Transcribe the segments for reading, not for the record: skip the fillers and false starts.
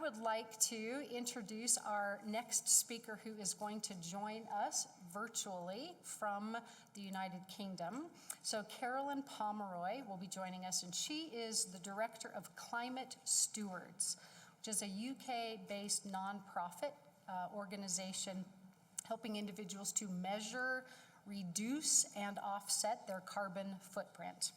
would like to introduce our next speaker who is going to join us virtually from the United Kingdom. So Caroline Pomeroy will be joining us, and she is the Director of Climate Stewards, which is a UK-based nonprofit organization helping individuals to measure, reduce, and offset their carbon footprint.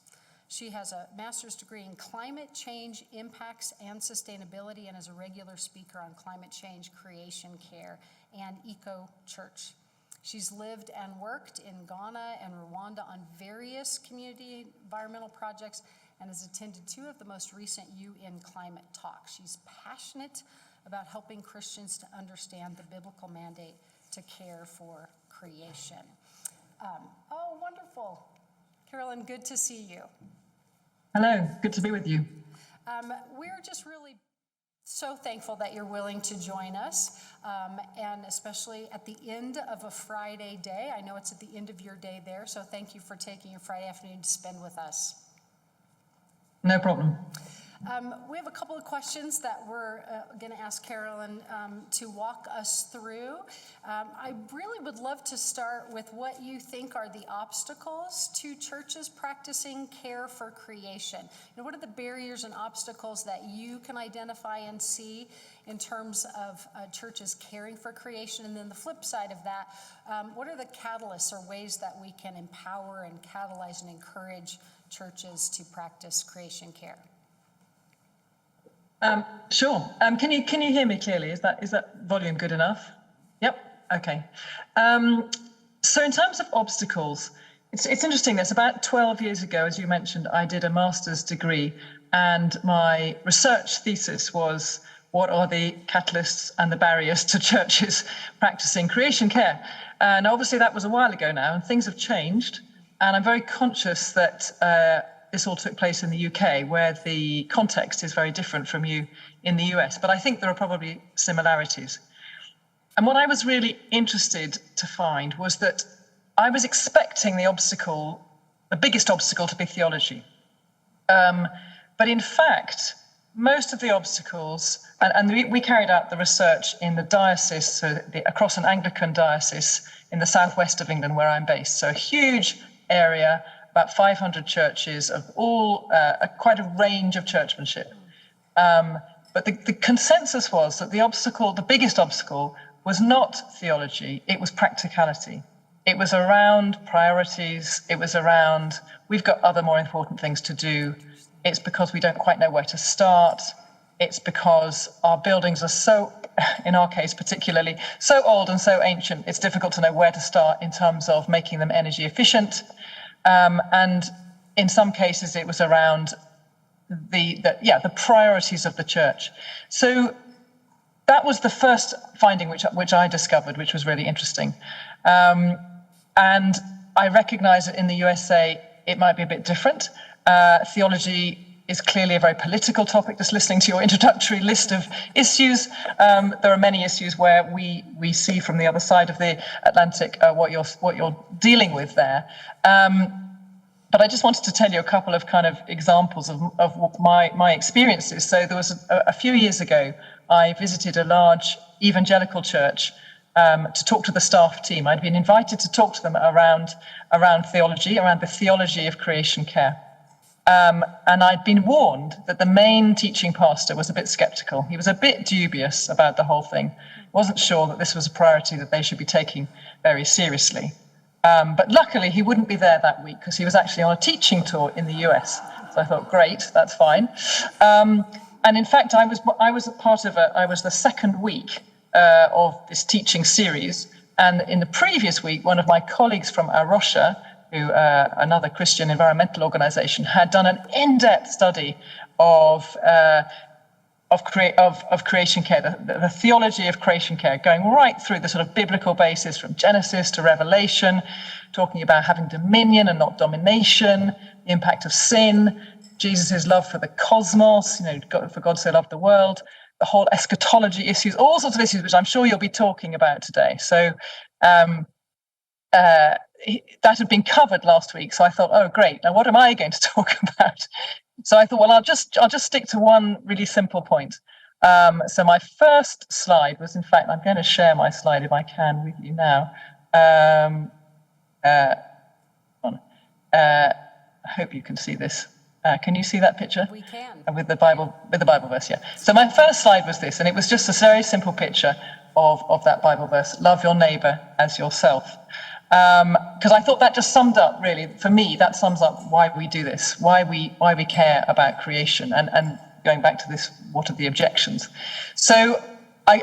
She has a master's degree in climate change, impacts, and sustainability, and is a regular speaker on climate change, creation care, and eco-church. She's lived and worked in Ghana and Rwanda on various community environmental projects and has attended 2 of the most recent UN climate talks. She's passionate about helping Christians to understand the biblical mandate to care for creation. Oh, wonderful. Caroline, good to see you. Hello, good to be with you. We're just really so thankful that you're willing to join us, and especially at the end of a Friday day. I know it's at the end of your day there, so thank you for taking your Friday afternoon to spend with us. No problem. We have a couple of questions that we're going to ask Caroline to walk us through. I really would love to start with what you think are the obstacles to churches practicing care for creation. What are the barriers and obstacles that you can identify and see in terms of churches caring for creation? And then the flip side of that, what are the catalysts or ways that we can empower and catalyze and encourage churches to practice creation care? Sure. Can you hear me clearly? Is that volume good enough? Yep. Okay. So in terms of obstacles, it's interesting. That's about 12 years ago, as you mentioned, I did a master's degree, and my research thesis was, what are the catalysts and the barriers to churches practicing creation care? And obviously that was a while ago now, and things have changed. And I'm very conscious that this all took place in the UK, where the context is very different from you in the US, but I think there are probably similarities. And what I was really interested to find was that I was expecting the biggest obstacle to be theology. But in fact, most of the obstacles, and we carried out the research in the diocese, so across an Anglican diocese in the southwest of England, where I'm based, so a huge area, about 500 churches of all, quite a range of churchmanship. But the consensus was that the biggest obstacle was not theology, it was practicality. It was around priorities, it was around, we've got other more important things to do. It's because we don't quite know where to start. It's because our buildings are so, in our case particularly, so old and so ancient, it's difficult to know where to start in terms of making them energy efficient. And in some cases, it was around the priorities of the church. So that was the first finding which I discovered, which was really interesting. And I recognize that in the USA, it might be a bit different. Theology is clearly a very political topic. Just listening to your introductory list of issues, there are many issues where we see from the other side of the Atlantic what you're dealing with there. But I just wanted to tell you a couple of kind of examples of my experiences. So there was a few years ago, I visited a large evangelical church to talk to the staff team. I'd been invited to talk to them around theology, around the theology of creation care. And I'd been warned that the main teaching pastor was a bit skeptical. He was a bit dubious about the whole thing. Wasn't sure that this was a priority that they should be taking very seriously. But luckily, he wouldn't be there that week because he was actually on a teaching tour in the US. So I thought, great, that's fine. And in fact, I was the second week of this teaching series. And in the previous week, one of my colleagues from Arusha, who another Christian environmental organization, had done an in-depth study of creation care, the theology of creation care, going right through the sort of biblical basis from Genesis to Revelation, talking about having dominion and not domination, the impact of sin, Jesus' love for the cosmos, for God so loved the world, the whole eschatology issues, all sorts of issues which I'm sure you'll be talking about today. So that had been covered last week, so I thought, oh great, now what am I going to talk about? So I thought, well, I'll just stick to one really simple point. So my first slide was, in fact, I'm going to share my slide if I can with you now. I hope you can see this. Can you see that picture? We can. With the Bible verse, yeah. So my first slide was this, and it was just a very simple picture of that Bible verse: love your neighbor as yourself. Because I thought that just summed up, really, for me, that sums up why we do this, why we care about creation, and going back to this, what are the objections? So I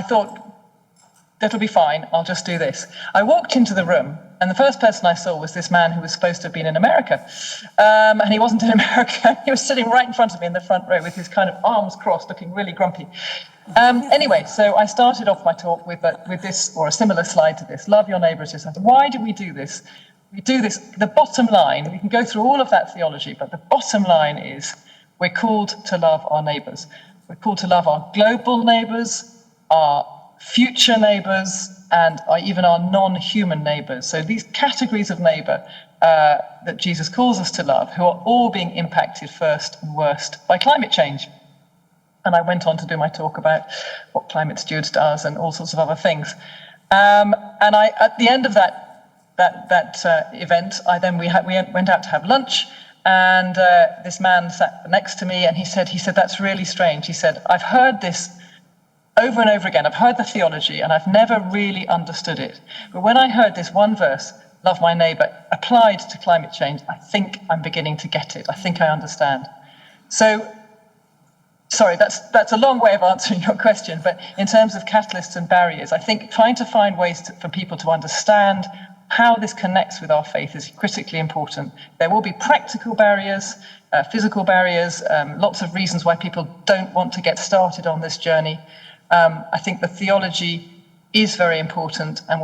thought, that'll be fine, I'll just do this. I walked into the room, and the first person I saw was this man who was supposed to have been in America. And he wasn't in America. He was sitting right in front of me in the front row with his kind of arms crossed, looking really grumpy. Anyway, so I started off my talk with this, or a similar slide to this: love your neighbor as yourself. Why do we do this? We do this, the bottom line, we can go through all of that theology, but the bottom line is we're called to love our neighbors. We're called to love our global neighbors, our future neighbors, and even our non-human neighbors. So these categories of neighbor that Jesus calls us to love, who are all being impacted first and worst by climate change. And I went on to do my talk about what Climate Stewards does and all sorts of other things. And at the end of that event, we went out to have lunch, and this man sat next to me, and he said, that's really strange. He said, I've heard this over and over again. I've heard the theology, and I've never really understood it. But when I heard this one verse, love my neighbor, applied to climate change, I think I'm beginning to get it. I think I understand. So, sorry, that's a long way of answering your question, but in terms of catalysts and barriers, I think trying to find ways for people to understand how this connects with our faith is critically important. There will be practical barriers, physical barriers, lots of reasons why people don't want to get started on this journey. I think the theology is very important and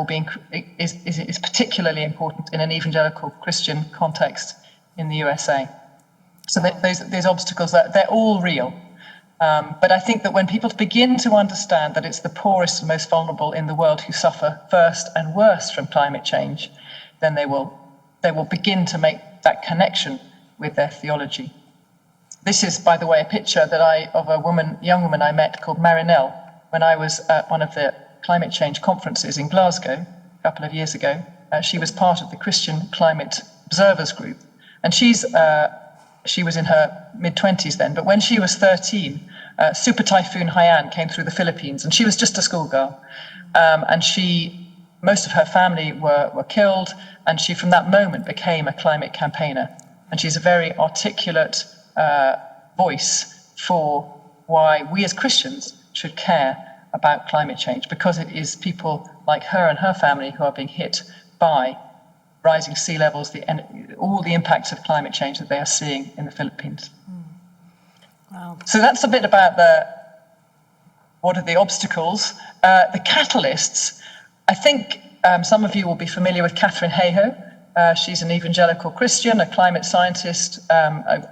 is particularly important in an evangelical Christian context in the USA. So those obstacles, they're all real. But I think that when people begin to understand that it's the poorest and most vulnerable in the world who suffer first and worst from climate change, then they will begin to make that connection with their theology. This is, by the way, a picture of a young woman I met called Marinelle when I was at one of the climate change conferences in Glasgow a couple of years ago. She was part of the Christian Climate Observers Group, and she was in her mid-20s then, but when she was 13, Super Typhoon Haiyan came through the Philippines, and she was just a schoolgirl. And most of her family were killed, and she, from that moment, became a climate campaigner. And she's a very articulate voice for why we as Christians should care about climate change, because it is people like her and her family who are being hit by rising sea levels, all the impacts of climate change that they are seeing in the Philippines. Wow. So that's a bit about what are the obstacles. The catalysts, I think some of you will be familiar with Catherine Hayhoe. She's an evangelical Christian, a climate scientist, a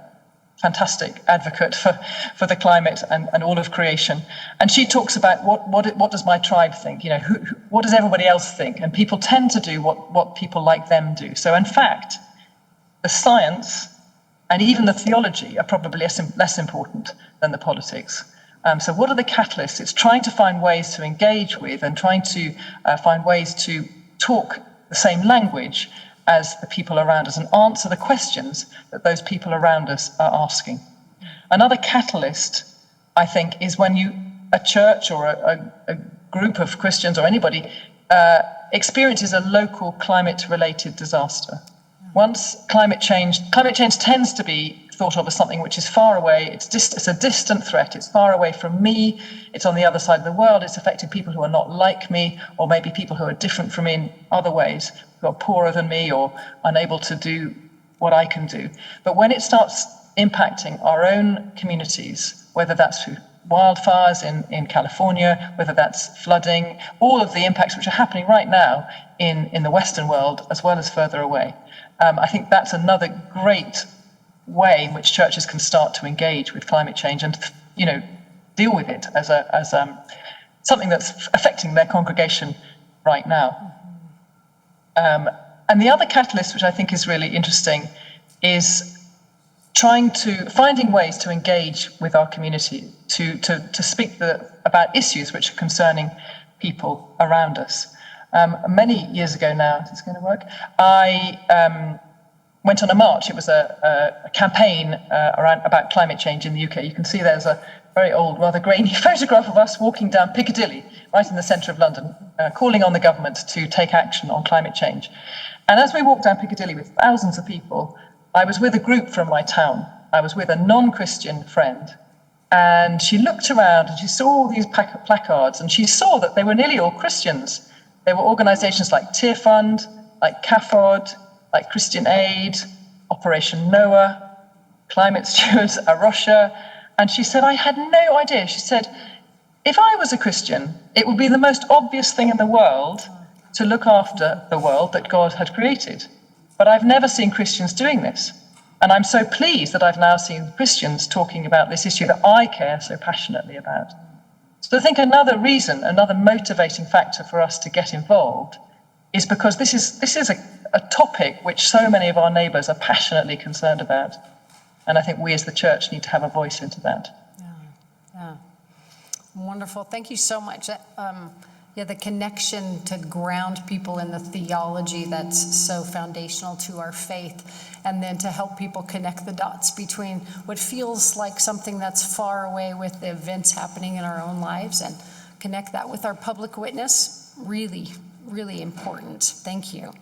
fantastic advocate for the climate and all of creation. And she talks about what does my tribe think? You know, what does everybody else think? And people tend to do what people like them do. So in fact, the science and even the theology are probably less important than the politics. So what are the catalysts? It's trying to find ways to engage with and trying to find ways to talk the same language as the people around us and answer the questions that those people around us are asking. Another catalyst, I think, is when a church or a group of Christians or anybody experiences a local climate-related disaster. Once climate change tends to be thought of as something which is far away, it's a distant threat, it's far away from me, it's on the other side of the world, it's affecting people who are not like me, or maybe people who are different from me in other ways, who are poorer than me or unable to do what I can do. But when it starts impacting our own communities, whether that's through wildfires in California, whether that's flooding, all of the impacts which are happening right now in the Western world as well as further away, I think that's another great way in which churches can start to engage with climate change and, deal with it as something that's affecting their congregation right now. And the other catalyst, which I think is really interesting, is finding ways to engage with our community, to speak about issues which are concerning people around us. Many years ago now, is this going to work? I went on a march. It was a campaign about climate change in the UK. You can see there's a very old, rather grainy photograph of us walking down Piccadilly, right in the centre of London, calling on the government to take action on climate change. And as we walked down Piccadilly with thousands of people, I was with a group from my town. I was with a non-Christian friend, and she looked around and she saw all these placards, and she saw that they were nearly all Christians. There were organisations like Tear Fund, like CAFOD, like Christian Aid, Operation Noah, Climate Stewards, Arusha. And she said, I had no idea. She said, if I was a Christian, it would be the most obvious thing in the world to look after the world that God had created. But I've never seen Christians doing this. And I'm so pleased that I've now seen Christians talking about this issue that I care so passionately about. So I think another reason, another motivating factor for us to get involved is because this is a topic which so many of our neighbours are passionately concerned about. And I think we as the church need to have a voice into that. Yeah. Wonderful. Thank you so much. The connection to ground people in the theology that's so foundational to our faith, and then to help people connect the dots between what feels like something that's far away with the events happening in our own lives and connect that with our public witness. Really, really important. Thank you.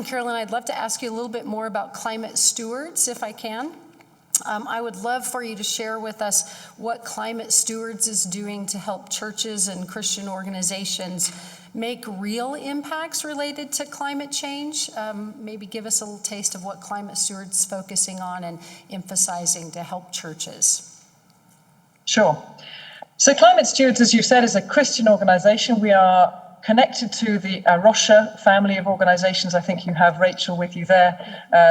Caroline, I'd love to ask you a little bit more about Climate Stewards, if I can. I would love for you to share with us what Climate Stewards is doing to help churches and Christian organizations make real impacts related to climate change. Maybe give us a little taste of what Climate Stewards is focusing on and emphasizing to help churches. Sure. So Climate Stewards, as you said, is a Christian organization. We are connected to the Arusha family of organizations. I think you have Rachel with you there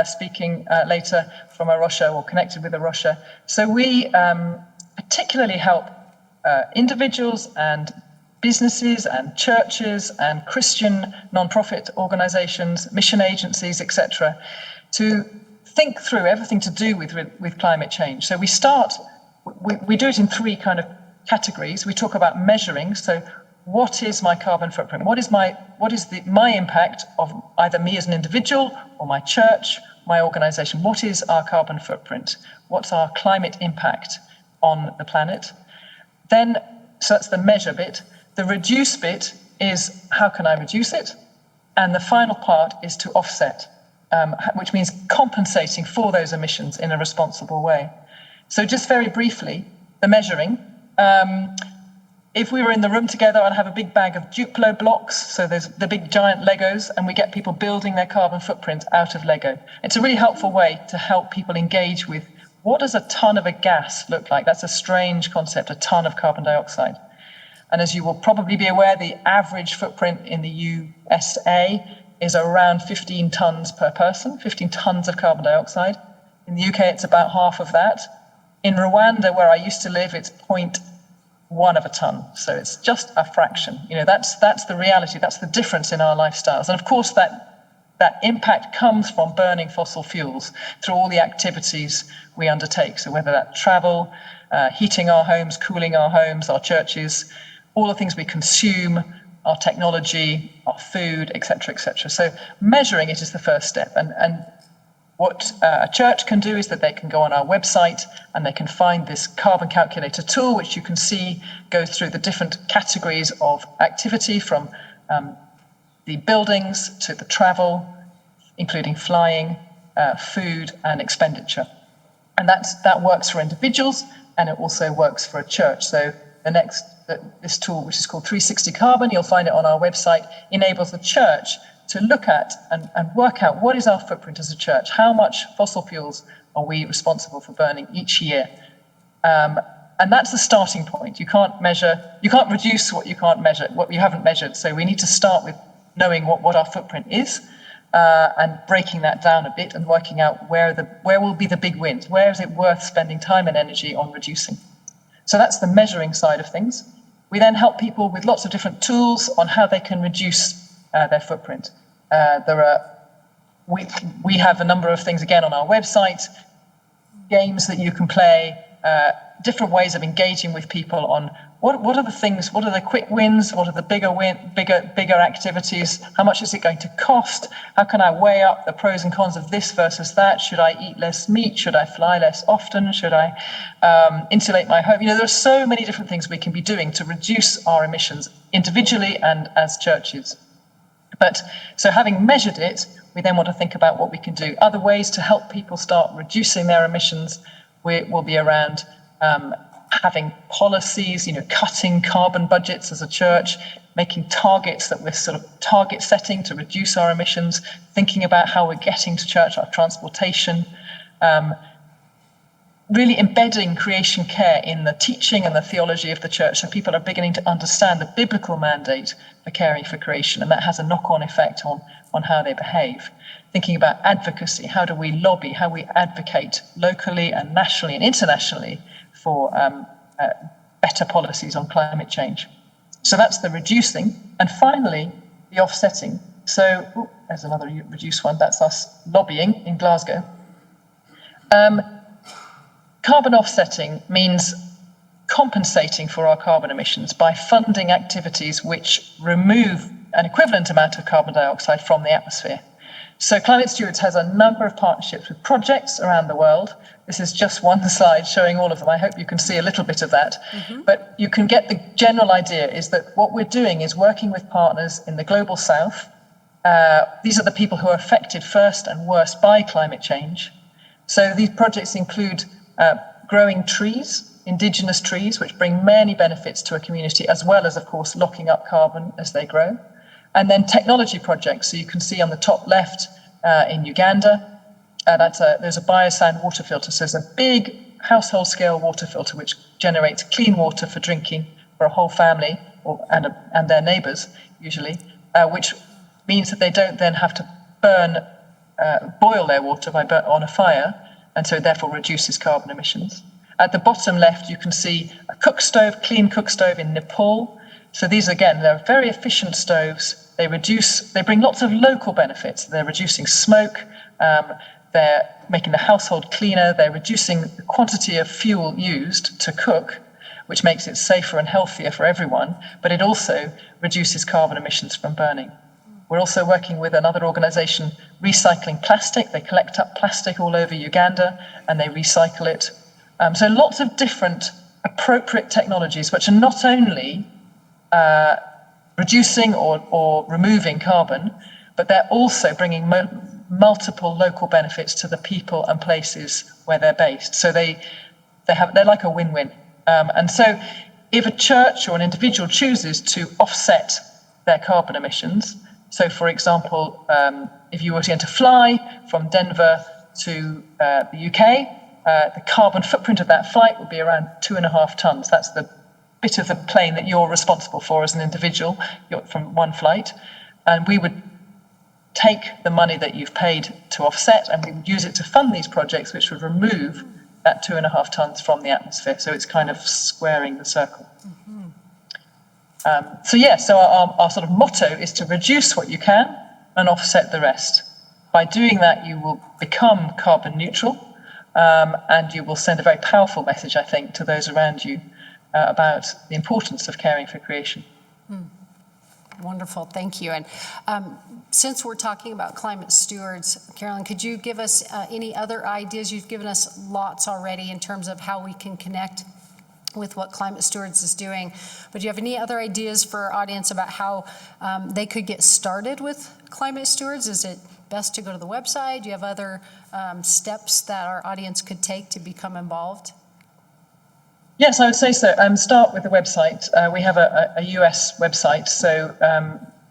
speaking later from Arusha, or connected with Arusha. So we particularly help individuals and businesses and churches and Christian non-profit organizations, mission agencies, etc., to think through everything to do with climate change. So we do it in three kind of categories. We talk about measuring. So what is my carbon footprint? What is my impact of either me as an individual or my church, my organization? What is our carbon footprint? What's our climate impact on the planet? Then, so that's the measure bit. The reduce bit is how can I reduce it? And the final part is to offset, which means compensating for those emissions in a responsible way. So just very briefly, the measuring. If we were in the room together, I'd have a big bag of Duplo blocks, so there's the big giant Legos, and we get people building their carbon footprint out of Lego. It's a really helpful way to help people engage with what does a ton of a gas look like? That's a strange concept, a ton of carbon dioxide. And as you will probably be aware, the average footprint in the USA is around 15 tons per person, 15 tons of carbon dioxide. In the UK, it's about half of that. In Rwanda, where I used to live, it's 0.1 of a ton. So it's just a fraction. You know, that's the reality. That's the difference in our lifestyles. And of course, that impact comes from burning fossil fuels through all the activities we undertake. So whether that's travel, heating our homes, cooling our homes, our churches, all the things we consume, our technology, our food, etc., etc. So measuring it is the first step. And what a church can do is that they can go on our website and they can find this carbon calculator tool, which you can see goes through the different categories of activity, from the buildings to the travel, including flying, food and expenditure. And that works for individuals, and it also works for a church. So this tool, which is called 360 Carbon, you'll find it on our website, enables the church to look at and work out what is our footprint as a church, how much fossil fuels are we responsible for burning each year. And that's the starting point. You can't reduce what you can't measure, what you haven't measured. So we need to start with knowing what our footprint is, and breaking that down a bit and working out where will be the big wins, where is it worth spending time and energy on reducing. So that's the measuring side of things. We then help people with lots of different tools on how they can reduce their footprint. We have a number of things again on our website. games that you can play, different ways of engaging with people on what are the things, what are the quick wins, what are the bigger activities, how much is it going to cost, how can I weigh up the pros and cons of this versus that, should I eat less meat, should I fly less often, should I insulate my home? There are so many different things we can be doing to reduce our emissions individually and as churches. But so having measured it, we then want to think about what we can do. Other ways to help people start reducing their emissions will be around having policies, cutting carbon budgets as a church, making targets that we're sort of target setting to reduce our emissions, thinking about how we're getting to church, our transportation, really embedding creation care in the teaching and the theology of the church, so people are beginning to understand the biblical mandate for caring for creation, and that has a knock-on effect on how they behave. Thinking about advocacy, how do we lobby, how we advocate locally and nationally and internationally for better policies on climate change. So that's the reducing. And finally, the offsetting. So there's another reduced one, that's us lobbying in Glasgow. Carbon offsetting means compensating for our carbon emissions by funding activities which remove an equivalent amount of carbon dioxide from the atmosphere. So Climate Stewards has a number of partnerships with projects around the world. This is just one slide showing all of them. I hope you can see a little bit of that. Mm-hmm. But you can get the general idea is that what we're doing is working with partners in the global south. These are the people who are affected first and worst by climate change. So these projects include growing trees, indigenous trees, which bring many benefits to a community, as well as, of course, locking up carbon as they grow. And then technology projects. So you can see on the top left in Uganda, there's a biosand water filter. So there's a big household scale water filter which generates clean water for drinking for a whole family and their neighbours, usually, which means that they don't then have to boil their water on a fire, and so therefore reduces carbon emissions. At the bottom left, you can see a clean cook stove in Nepal. So these, again, they're very efficient stoves. They bring lots of local benefits. They're reducing smoke, they're making the household cleaner, they're reducing the quantity of fuel used to cook, which makes it safer and healthier for everyone, but it also reduces carbon emissions from burning. We're also working with another organisation recycling plastic. They collect up plastic all over Uganda and they recycle it. So lots of different appropriate technologies which are not only reducing or removing carbon, but they're also bringing multiple local benefits to the people and places where they're based. So they're like a win-win. And so if a church or an individual chooses to offset their carbon emissions, so for example, if you were going to fly from Denver to the UK, the carbon footprint of that flight would be around 2.5 tons. That's the bit of the plane that you're responsible for as an individual from one flight. And we would take the money that you've paid to offset and we would use it to fund these projects which would remove that 2.5 tons from the atmosphere. So it's kind of squaring the circle. Mm-hmm. So our sort of motto is to reduce what you can and offset the rest. By doing that, you will become carbon neutral and you will send a very powerful message, I think, to those around you about the importance of caring for creation. Wonderful, thank you. And since we're talking about climate stewards, Caroline, could you give us any other ideas? You've given us lots already in terms of how we can connect with what Climate Stewards is doing. But do you have any other ideas for our audience about how they could get started with Climate Stewards? Is it best to go to the website? Do you have other steps that our audience could take to become involved? Yes, I would say so. Start with the website. We have a US website, so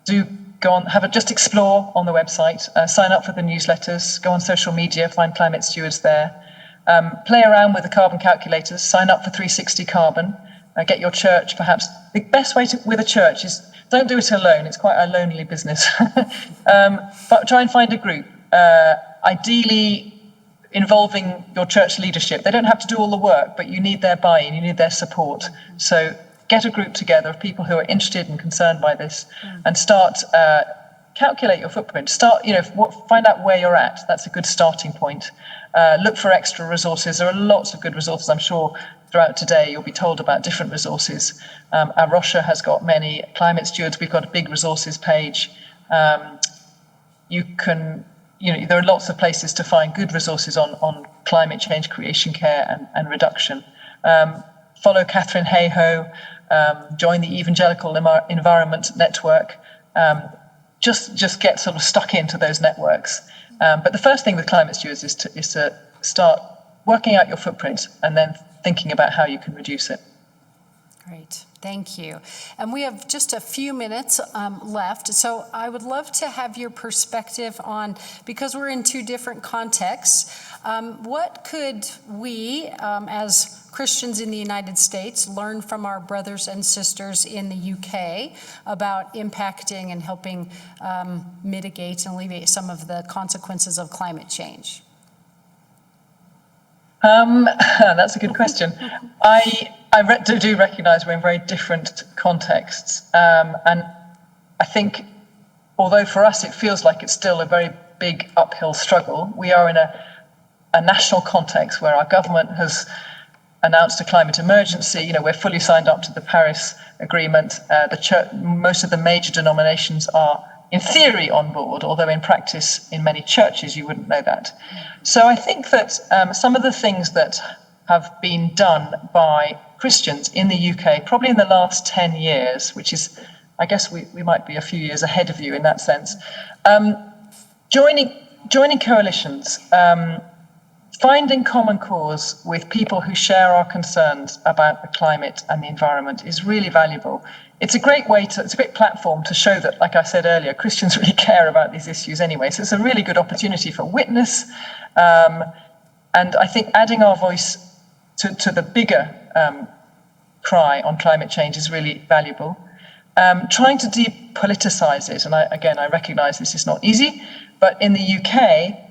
do go on, just explore on the website, sign up for the newsletters, go on social media, find Climate Stewards there. Play around with the carbon calculators, sign up for 360 Carbon, get your church perhaps. The best way with a church is don't do it alone, it's quite a lonely business. But try and find a group, ideally involving your church leadership. They don't have to do all the work, but you need their buy-in, you need their support. So get a group together of people who are interested and concerned by this and start calculate your footprint. Start, find out where you're at. That's a good starting point. Look for extra resources. There are lots of good resources. I'm sure throughout today you'll be told about different resources. Our Rocha has got many. Climate Stewards, we've got a big resources page. There are lots of places to find good resources on climate change, creation care, and reduction. Follow Catherine Hayhoe, join the Evangelical Environmental Network. Just get sort of stuck into those networks. But the first thing with Climate Stewards is to start working out your footprint and then thinking about how you can reduce it. Great, thank you. And we have just a few minutes left, so I would love to have your perspective on, because we're in two different contexts, what could we, as Christians in the United States, learn from our brothers and sisters in the UK about impacting and helping mitigate and alleviate some of the consequences of climate change? That's a good question. I do recognise we're in very different contexts, and I think, although for us it feels like it's still a very big uphill struggle, we are in a national context where our government has announced a climate emergency. We're fully signed up to the Paris Agreement. Most of the major denominations are, in theory, on board, although in practice, in many churches, you wouldn't know that. So I think that some of the things that have been done by Christians in the UK, probably in the last 10 years, which is, I guess we might be a few years ahead of you in that sense, joining coalitions, finding common cause with people who share our concerns about the climate and the environment is really valuable. It's a great platform to show that, like I said earlier, Christians really care about these issues anyway. So it's a really good opportunity for witness. And I think adding our voice to the bigger cry on climate change is really valuable. Trying to depoliticize it, and I recognise this is not easy, but in the UK,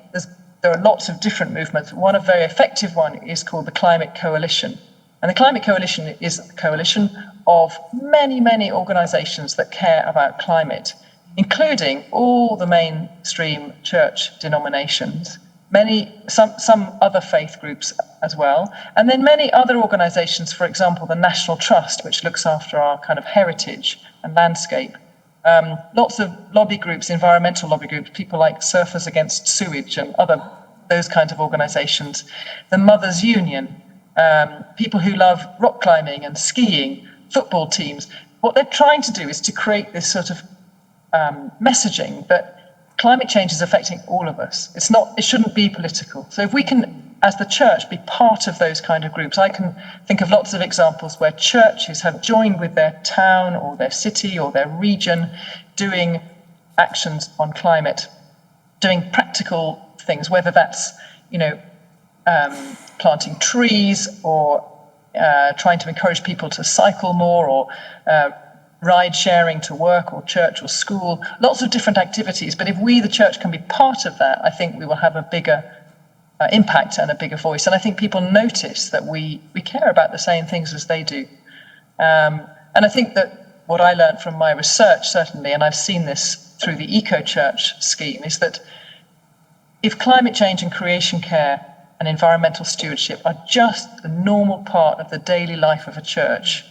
there are lots of different movements. One very effective one is called the Climate Coalition. And the Climate Coalition is a coalition of many, many organisations that care about climate, including all the mainstream church denominations, some other faith groups as well, and then many other organisations, for example, the National Trust, which looks after our kind of heritage and landscape. Lots of lobby groups, environmental lobby groups, people like Surfers Against Sewage and those kinds of organisations. The Mothers Union, people who love rock climbing and skiing, football teams. What they're trying to do is to create this sort of messaging that climate change is affecting all of us. It shouldn't be political. So if we can, as the church, be part of those kind of groups, I can think of lots of examples where churches have joined with their town or their city or their region doing actions on climate, doing practical things, whether that's, planting trees or trying to encourage people to cycle more or ride sharing to work or church or school, lots of different activities. But if we, the church, can be part of that, I think we will have a bigger impact and a bigger voice. And I think people notice that we care about the same things as they do. And I think that what I learned from my research, certainly, and I've seen this through the eco-church scheme, is that if climate change and creation care and environmental stewardship are just the normal part of the daily life of a church,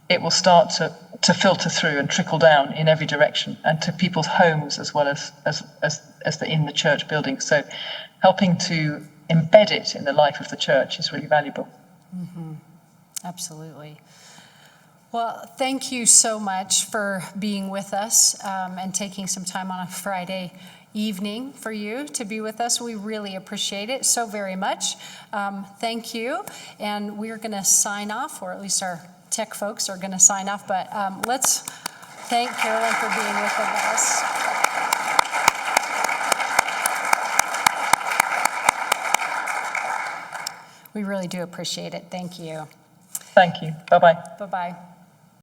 it will start to filter through and trickle down in every direction and to people's homes as well as in the church building. So helping to embed it in the life of the church is really valuable. Mm-hmm. Absolutely. Well, thank you so much for being with us and taking some time on a Friday evening for you to be with us. We really appreciate it so very much. Thank you. And we're going to sign off, or at least our tech folks are going to sign off, but let's thank Caroline for being with us. We really do appreciate it. Thank you. Thank you. Bye-bye. Bye-bye.